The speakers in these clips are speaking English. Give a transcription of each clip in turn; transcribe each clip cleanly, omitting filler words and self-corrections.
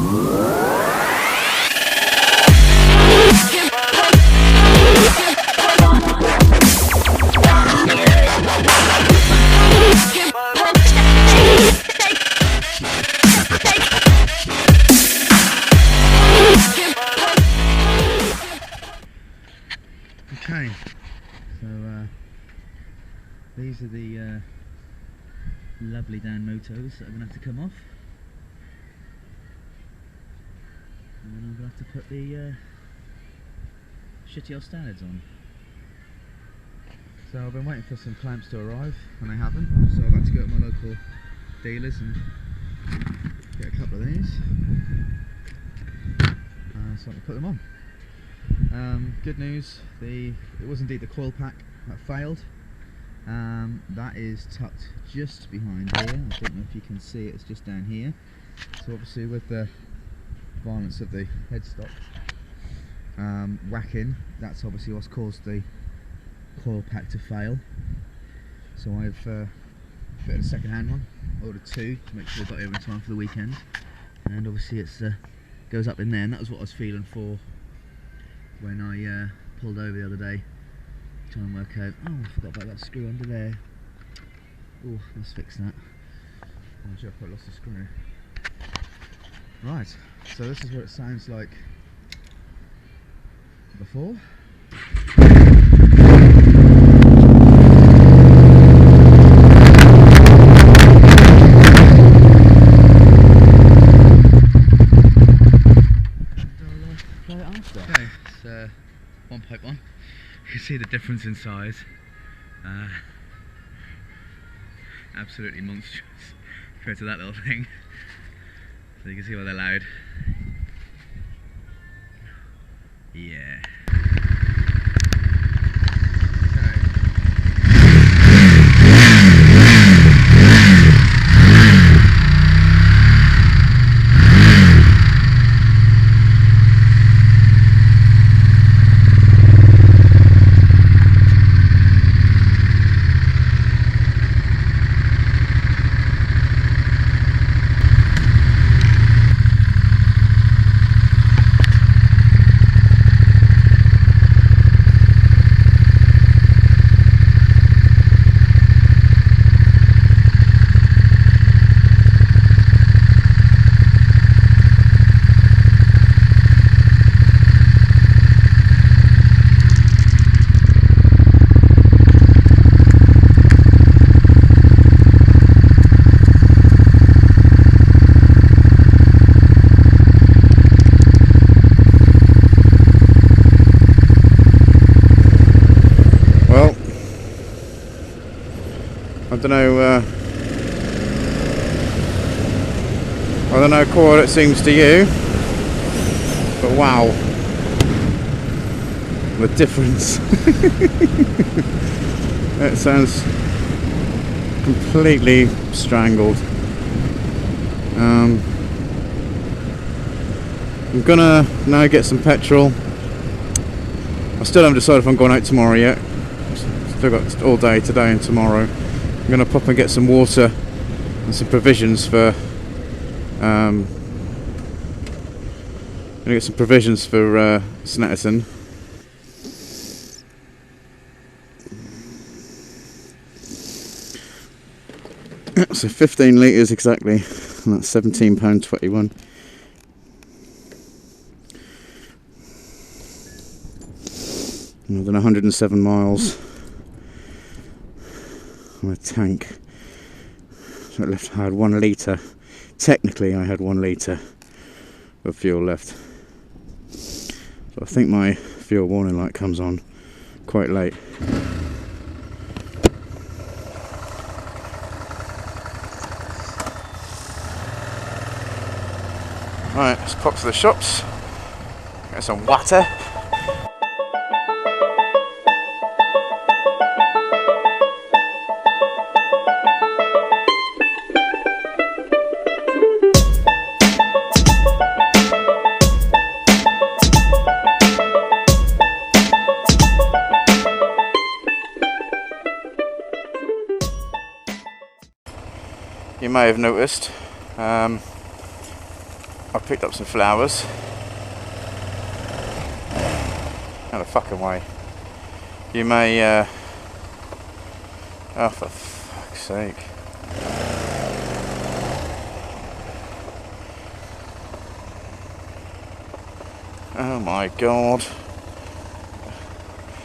Okay, so these are the lovely Dan motos that are going to have to come off, and then I'm going to have to put the shitty old standards on. So I've been waiting for some clamps to arrive and they haven't, so I've had to go to my local dealers and get a couple of these so I can put them on. Good news, it was indeed the coil pack that failed. That is tucked just behind here. I don't know if you can see it, it's just down here. So obviously with the violence of the headstock whacking, that's obviously what's caused the coil pack to fail. So I've fitted a second hand one, ordered two to make sure I got here in time for the weekend, and obviously it's goes up in there, and that was what I was feeling for when I pulled over the other day, trying to work out, oh, I forgot about that screw under there. Oh, let's fix that. Oh gee, I quite lost the screw. Right, so this is what it sounds like before. Okay, it's one pipe on. You can see the difference in size. Absolutely monstrous compared to that little thing. So you can see why they're loud. Yeah. I don't know how quiet it seems to you, but wow, the difference. It sounds completely strangled. I'm gonna now get some petrol. I still haven't decided if I'm going out tomorrow yet. Still got all day today and tomorrow. I'm gonna pop and get some water and some provisions for Snetterton. So 15 litres exactly, and that's £17.21. More than 107 miles on a tank. So I had 1 litre. Technically I had 1 litre of fuel left. So I think my fuel warning light comes on quite late. Right, let's pop to the shops, get some water. You may have noticed I picked up some flowers. Out of fucking way. You may, oh, for fuck's sake. Oh my god.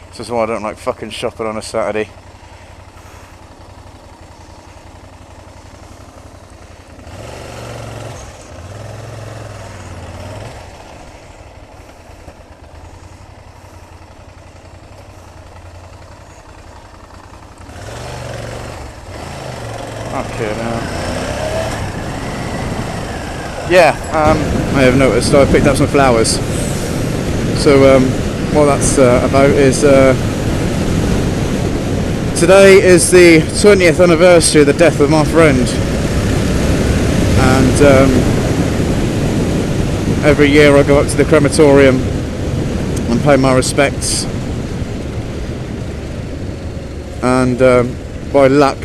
This is why I don't like fucking shopping on a Saturday. Okay, now. Yeah, I have noticed I picked up some flowers. So what that's about is today is the 20th anniversary of the death of my friend, and every year I go up to the crematorium and pay my respects, and by luck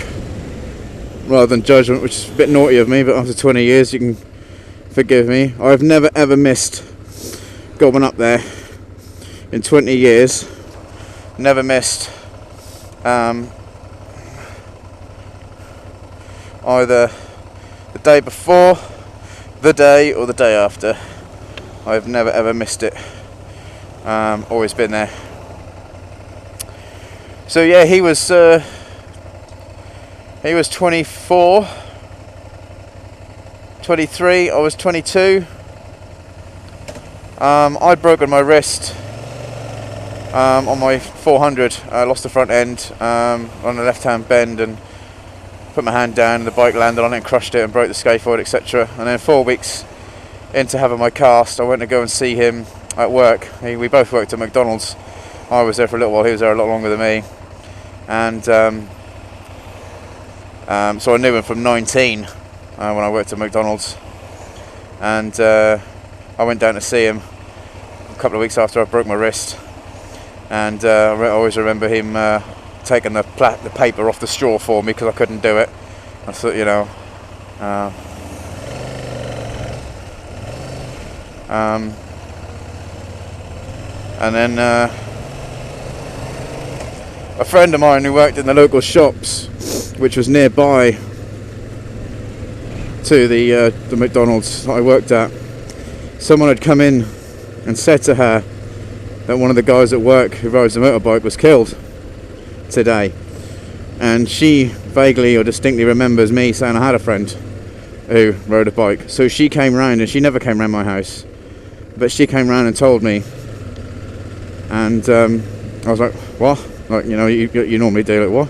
rather than judgment, which is a bit naughty of me, but after 20 years you can forgive me, I've never ever missed going up there in 20 years. Never missed either the day before, the day, or the day after. I've never ever missed it. Always been there. So yeah, he was 24, 23, I was 22. I'd broken my wrist on my 400. I lost the front end on the left hand bend and put my hand down, and the bike landed on it and crushed it and broke the scaphoid, etc. And then 4 weeks into having my cast, I went to go and see him at work. We both worked at McDonald's. I was there for a little while, he was there a lot longer than me, and so I knew him from 19 when I worked at McDonald's, and I went down to see him a couple of weeks after I broke my wrist, and I always remember him taking the paper off the straw for me because I couldn't do it. I thought, you know, and then a friend of mine who worked in the local shops, which was nearby to the McDonald's I worked at, someone had come in and said to her that one of the guys at work who rides a motorbike was killed today, and she vaguely or distinctly remembers me saying I had a friend who rode a bike. So she came round, and she never came round my house, but she came round and told me, and I was like, what? Like, you know, you normally do, like, what?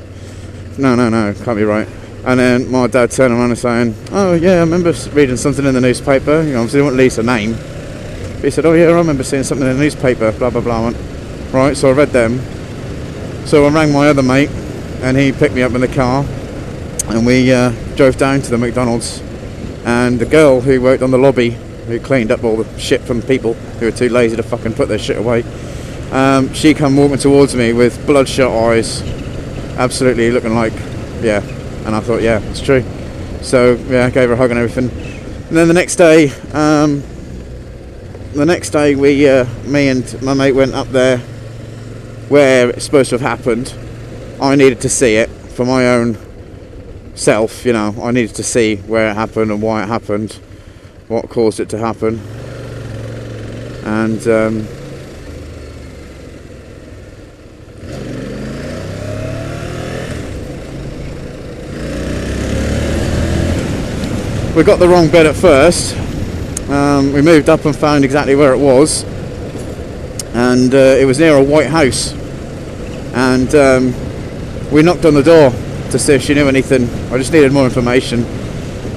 No, can't be right. And then my dad turned around and saying, oh yeah, I remember reading something in the newspaper, you know, obviously he wouldn't release a name, but he said, oh yeah, I remember seeing something in the newspaper, blah blah blah. I went, right, so I read them. So I rang my other mate, and he picked me up in the car, and we drove down to the McDonald's, and the girl who worked on the lobby, who cleaned up all the shit from people who were too lazy to fucking put their shit away, she come walking towards me with bloodshot eyes, absolutely looking like, yeah, and I thought, yeah, it's true. So yeah, I gave her a hug and everything. And then the next day we, me and my mate went up there where it's supposed to have happened. I needed to see it for my own self, you know. I needed to see where it happened and why it happened, what caused it to happen, and we got the wrong bed at first. We moved up and found exactly where it was, and it was near a white house, and we knocked on the door to see if she knew anything. I just needed more information,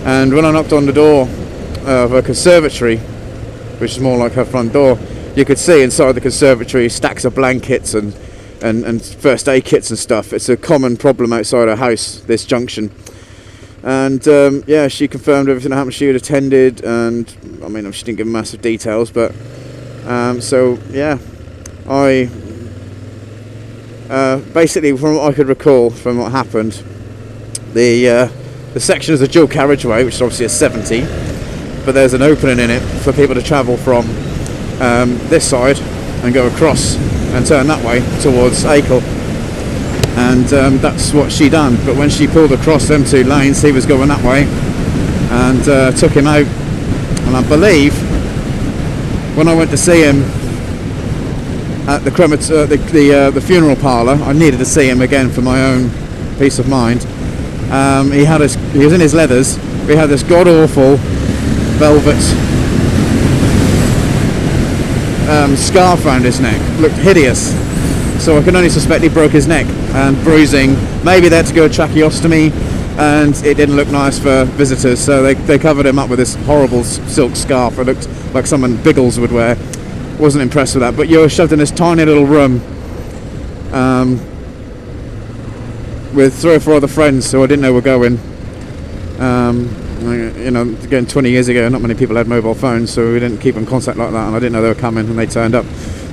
and when I knocked on the door of a conservatory, which is more like her front door, you could see inside the conservatory stacks of blankets and first aid kits and stuff. It's a common problem outside her house, this junction. And yeah, she confirmed everything that happened. She had attended, and I mean, she didn't give massive details, but so yeah, I basically, from what I could recall from what happened, the section is a dual carriageway, which is obviously a 70, but there's an opening in it for people to travel from this side and go across and turn that way towards Acle, and that's what she done. But when she pulled across them 2 lanes, he was going that way and took him out. And I believe when I went to see him at the funeral parlour, I needed to see him again for my own peace of mind. He was in his leathers. We had this god awful velvet scarf around his neck. Looked hideous. So I can only suspect he broke his neck and bruising. Maybe they had to go a tracheostomy, and it didn't look nice for visitors, so they covered him up with this horrible silk scarf. It looked like someone Biggles would wear. Wasn't impressed with that. But you were shoved in this tiny little room with 3 or 4 other friends who I didn't know were going. You know, again, 20 years ago, not many people had mobile phones, so we didn't keep in contact like that, and I didn't know they were coming, and they turned up.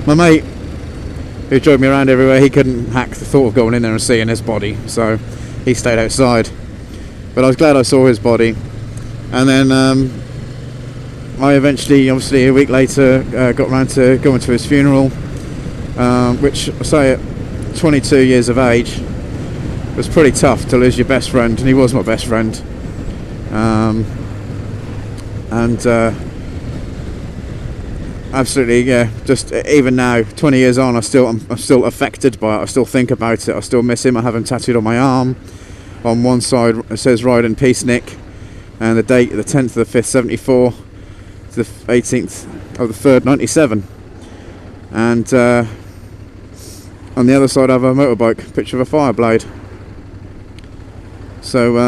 My mate, who drove me around everywhere, he couldn't hack the thought of going in there and seeing his body, so he stayed outside. But I was glad I saw his body. And then I eventually, obviously a week later, got round to going to his funeral, which I say at 22 years of age was pretty tough to lose your best friend, and he was my best friend. Absolutely, yeah. Just even now, 20 years on, I'm still affected by it. I still think about it. I still miss him. I have him tattooed on my arm. On one side it says "Ride in Peace, Nick," and the date, the 10th of the 5th, 74, to the 18th of the 3rd, 97. And on the other side, I have a motorbike, picture of a fire blade. So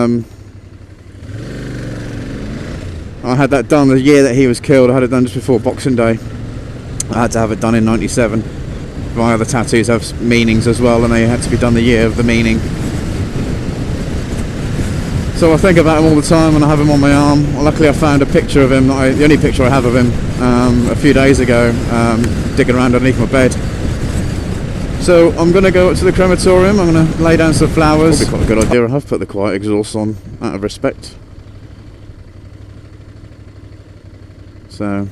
I had that done the year that he was killed. I had it done just before Boxing Day. I had to have it done in 97. My other tattoos have meanings as well, and they had to be done the year of the meaning. So I think about him all the time, and I have him on my arm. Well, luckily I found a picture of him, the only picture I have of him, a few days ago, digging around underneath my bed. So I'm going to go up to the crematorium. I'm going to lay down some flowers. Probably quite a good idea. I have put the quiet exhaust on out of respect. So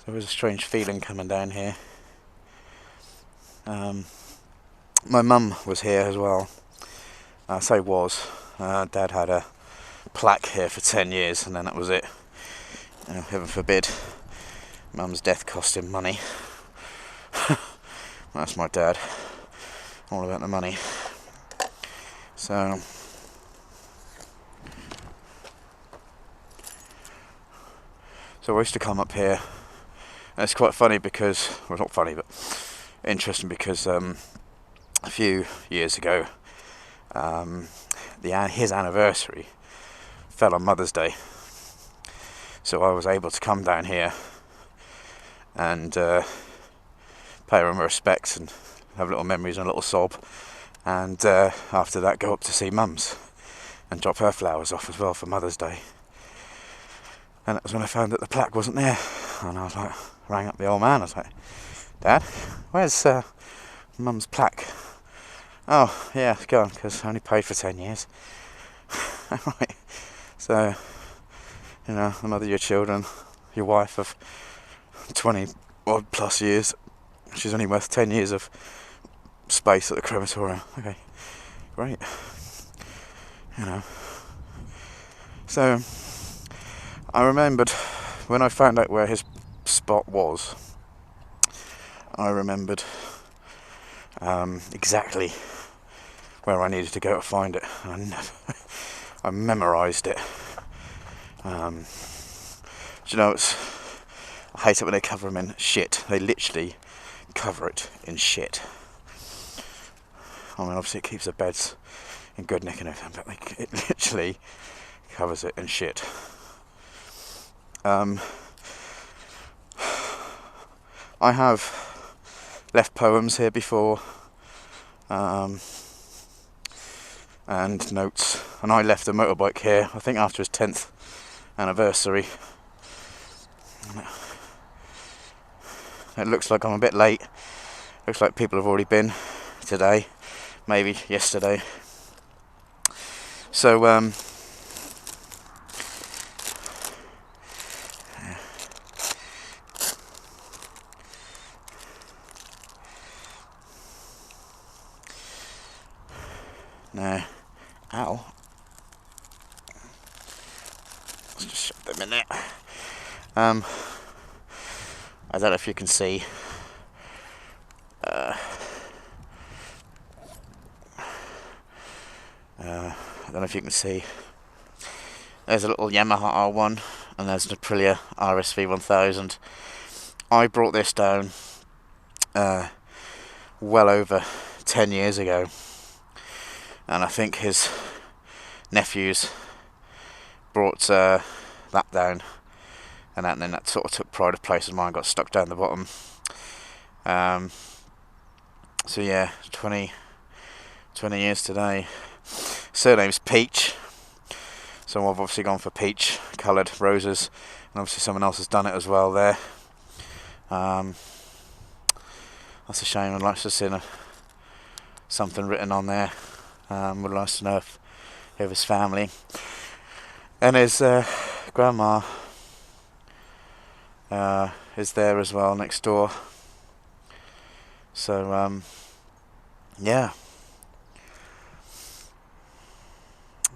there was a strange feeling coming down here. My mum was here as well. I say was. Dad had a plaque here for 10 years, and then that was it. Heaven forbid Mum's death cost him money. That's my dad. All about the money. So I used to come up here. And it's quite funny because, well, not funny, but interesting because a few years ago, his anniversary fell on Mother's Day, so I was able to come down here and pay her my respects and have little memories and a little sob, and after that go up to see Mum's and drop her flowers off as well for Mother's Day. And that was when I found that the plaque wasn't there, and I was like, rang up the old man. I was like, Dad, where's Mum's plaque? Oh yeah, it's gone because I only paid for 10 years. Right. So, the mother of your children, your wife of 20 odd plus years, she's only worth 10 years of space at the crematorium. Okay, great. So I remembered when I found out where his spot was, I remembered exactly where I needed to go to find it. I memorised it. I hate it when they cover them in shit. They literally cover it in shit. I mean, obviously it keeps the beds in good nick and everything, but it literally covers it in shit. I have left poems here before, and notes, and I left a motorbike here, I think after his 10th anniversary. It looks like I'm a bit late. Looks like people have already been today, maybe yesterday. So no, ow. Let's just shove them in there. I don't know if you can see. I don't know if you can see. There's a little Yamaha R1 and there's an Aprilia RSV1000. I brought this down well over 10 years ago, and I think his nephews brought that down, and then that sort of took pride of place, and mine got stuck down the bottom. So yeah, 20 years today. Surname's Peach, so I've obviously gone for peach coloured roses, and obviously someone else has done it as well there. That's a shame. I'd like to have seen something written on there. Would like to know if his family and his grandma is there as well next door. So yeah,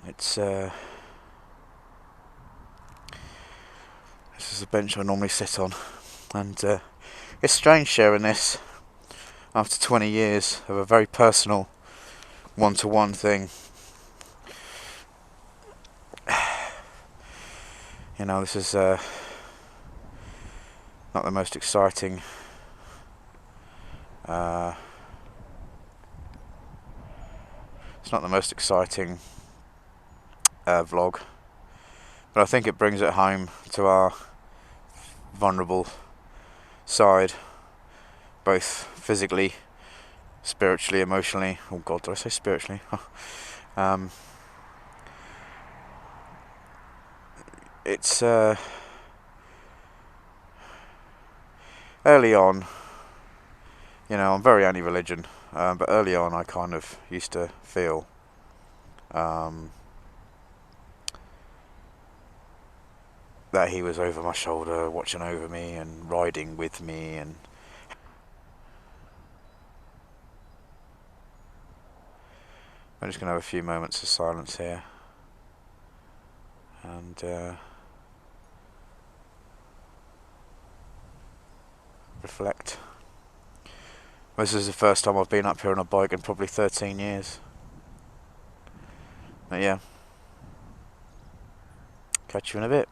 it's this is a bench I normally sit on, and it's strange sharing this after 20 years of a very personal one-to-one thing. You know, this is not the most exciting it's not the most exciting vlog, but I think it brings it home to our vulnerable side, both physically, spiritually, emotionally. Oh God, did I say spiritually? It's early on, you know, I'm very anti-religion, but early on I kind of used to feel that he was over my shoulder, watching over me and riding with me. And I'm just going to have a few moments of silence here and reflect. This is the first time I've been up here on a bike in probably 13 years. But yeah, catch you in a bit.